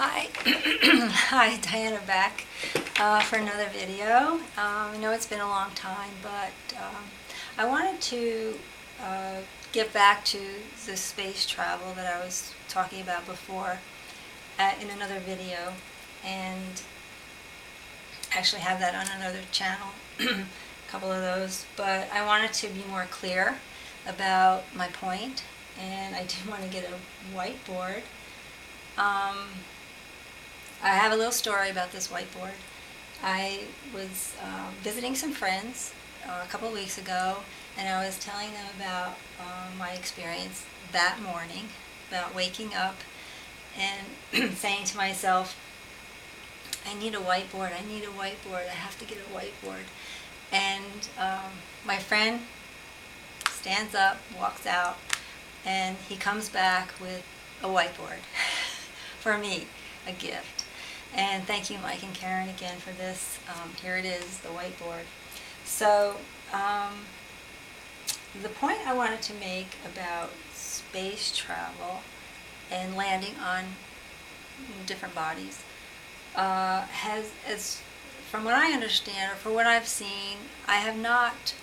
Hi, hi, Diana back for another video. I know it's been a long time, but I wanted to get back to the space travel that I was talking about before in another video, and actually have that on another channel, a couple of those, but I wanted to be more clear about my point, and I do want to get a whiteboard. I have a little story about this whiteboard. I was visiting some friends a couple of weeks ago, and I was telling them about my experience that morning, about waking up and saying to myself, I need a whiteboard, I need a whiteboard, I have to get a whiteboard. And my friend stands up, walks out, and he comes back with a whiteboard for me, a gift. And thank you, Mike and Karen, again for this. Here it is, the whiteboard. So the point I wanted to make about space travel and landing on different bodies has, from what I understand, or for what I've seen, I have not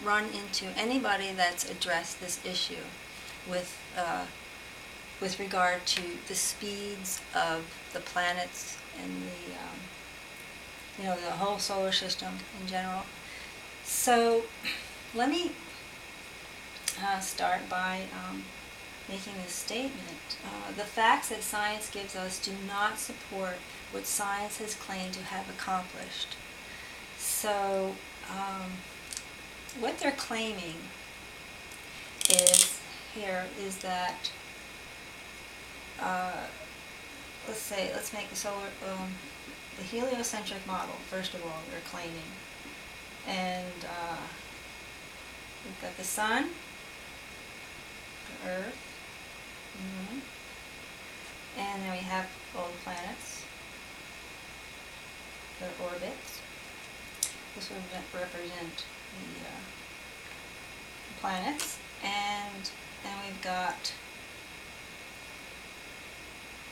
run into anybody that's addressed this issue with regard to the speeds of the planets and the whole solar system in general. So let me start by making this statement. The facts that science gives us do not support what science has claimed to have accomplished. So what they're claiming is that let's make the heliocentric model, first of all, they're claiming. And we've got the sun, the earth, moon, and then we have all the planets, their orbits. This would represent the planets. And then we've got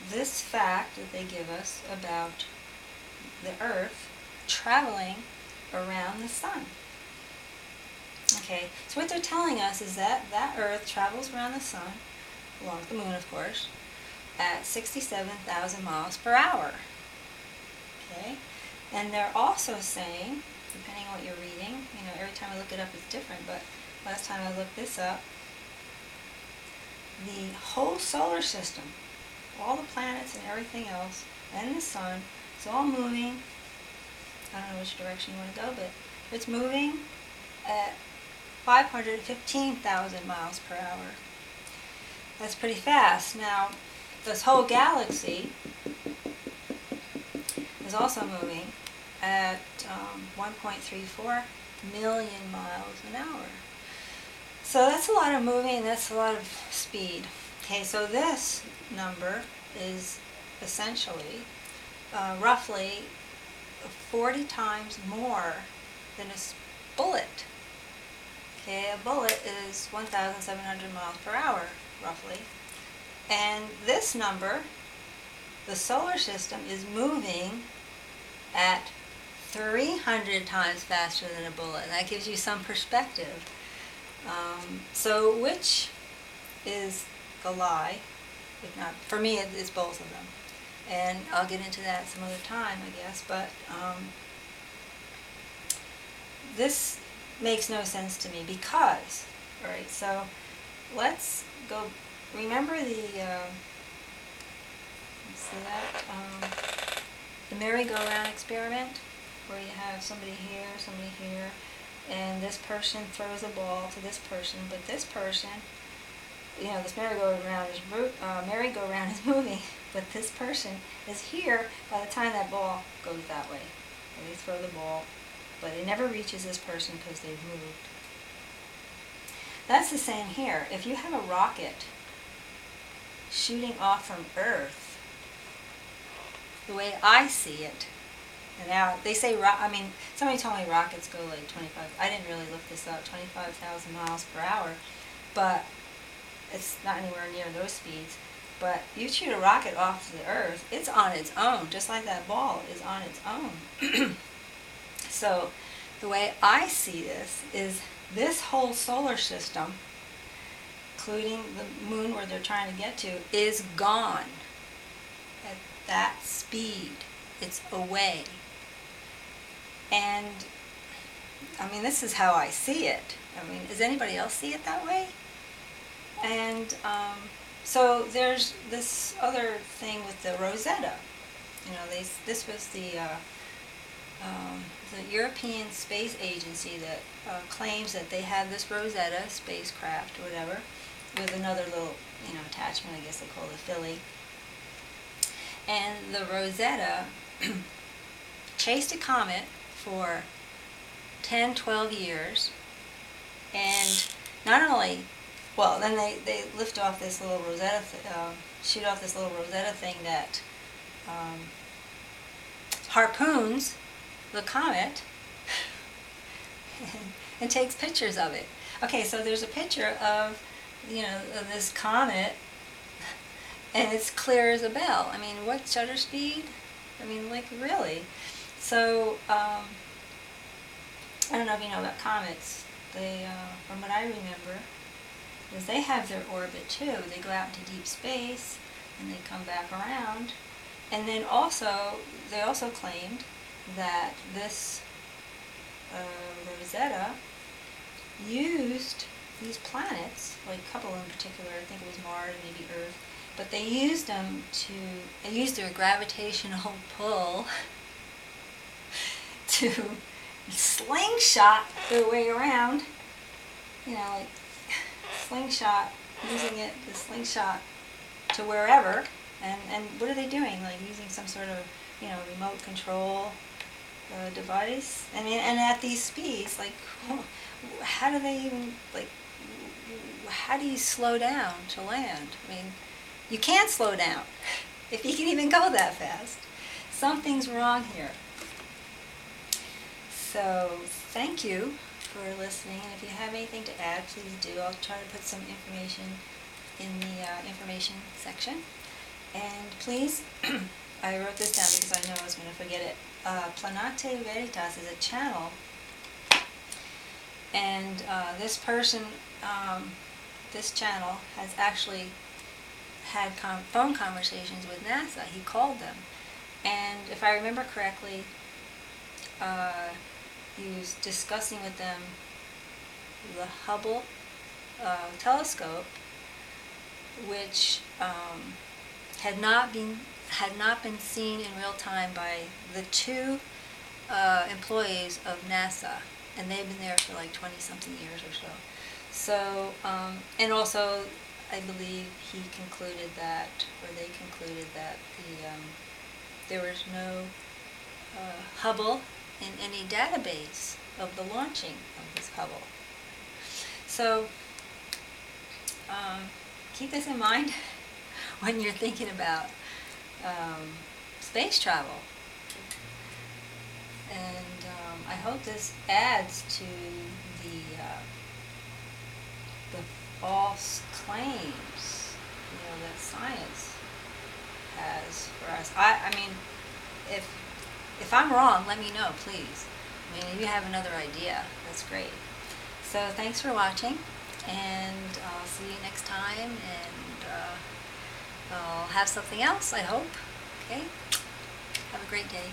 this fact that they give us about the Earth traveling around the sun. Okay, so what they're telling us is that Earth travels around the sun, along with the moon of course, at 67,000 miles per hour. Okay, and they're also saying, depending on what you're reading, every time I look it up it's different, but last time I looked this up, the whole solar system, all the planets and everything else, and the sun, it's all moving, I don't know which direction you want to go, but it's moving at 515,000 miles per hour. That's pretty fast. Now, this whole galaxy is also moving at 1.34 million miles an hour. So that's a lot of moving, that's a lot of speed. Okay, so this number is essentially roughly 40 times more than a bullet. Okay, a bullet is 1,700 miles per hour, roughly. And this number, the solar system, is moving at 300 times faster than a bullet. And that gives you some perspective. So which is the lie? If not, for me it's both of them. And I'll get into that some other time, I guess. But this makes no sense to me because, alright, so let's go, remember the merry-go-round experiment, where you have somebody here, and this person throws a ball to this person, but this person, this merry-go-round is moving, but this person is here by the time that ball goes that way. And they throw the ball, but it never reaches this person because they've moved. That's the same here. If you have a rocket shooting off from Earth, the way I see it, and now they say, somebody told me rockets go like 25, I didn't really look this up, 25,000 miles per hour, but it's not anywhere near those speeds. But you shoot a rocket off the Earth, it's on its own, just like that ball is on its own. So the way I see this is this whole solar system, including the moon where they're trying to get to, is gone at that speed. It's away. And I mean, this is how I see it. I mean, does anybody else see it that way? And so there's this other thing with the Rosetta. You know, this was the European Space Agency that claims that they have this Rosetta spacecraft or whatever with another little, you know, attachment, I guess they call it a Philly. And the Rosetta chased a comet for 10, 12 years, and not only, well, then they lift off this little Rosetta, shoot off this little Rosetta thing that harpoons the comet and takes pictures of it. Okay, so there's a picture of, you know, of this comet, and it's clear as a bell. I mean, what shutter speed? I mean, like, really? So, I don't know if you know about comets. They, from what I remember, is they have their orbit too. They go out into deep space, and they come back around. And then also, they also claimed that this Rosetta used these planets, like a couple in particular, I think it was Mars, maybe Earth, but they used them to, they used their gravitational pull to slingshot their way around, you know, like slingshot, using it to slingshot to wherever. And what are they doing? Like using some sort of, you know, remote control device? I mean, and at these speeds, like, how do they even, like, how do you slow down to land? I mean, you can't slow down if you can even go that fast. Something's wrong here. So, thank you for listening, and if you have anything to add, please do. I'll try to put some information in the information section. And please, I wrote this down because I know I was going to forget it. Planete Veritas is a channel, and this person, this channel has actually had phone conversations with NASA. He called them, and if I remember correctly, he was discussing with them the Hubble telescope, which had not been seen in real time by the two employees of NASA, and they've been there for like 20-something years or so. So, and also, I believe he concluded that, or they concluded that there was no Hubble in any database of the launching of this Hubble. So, keep this in mind when you're thinking about space travel. And I hope this adds to the false claims, you know, that science has for us. I mean, if I'm wrong, let me know, please. I mean, if you have another idea, that's great. So thanks for watching, and I'll see you next time, and I'll have something else, I hope. Okay? Have a great day.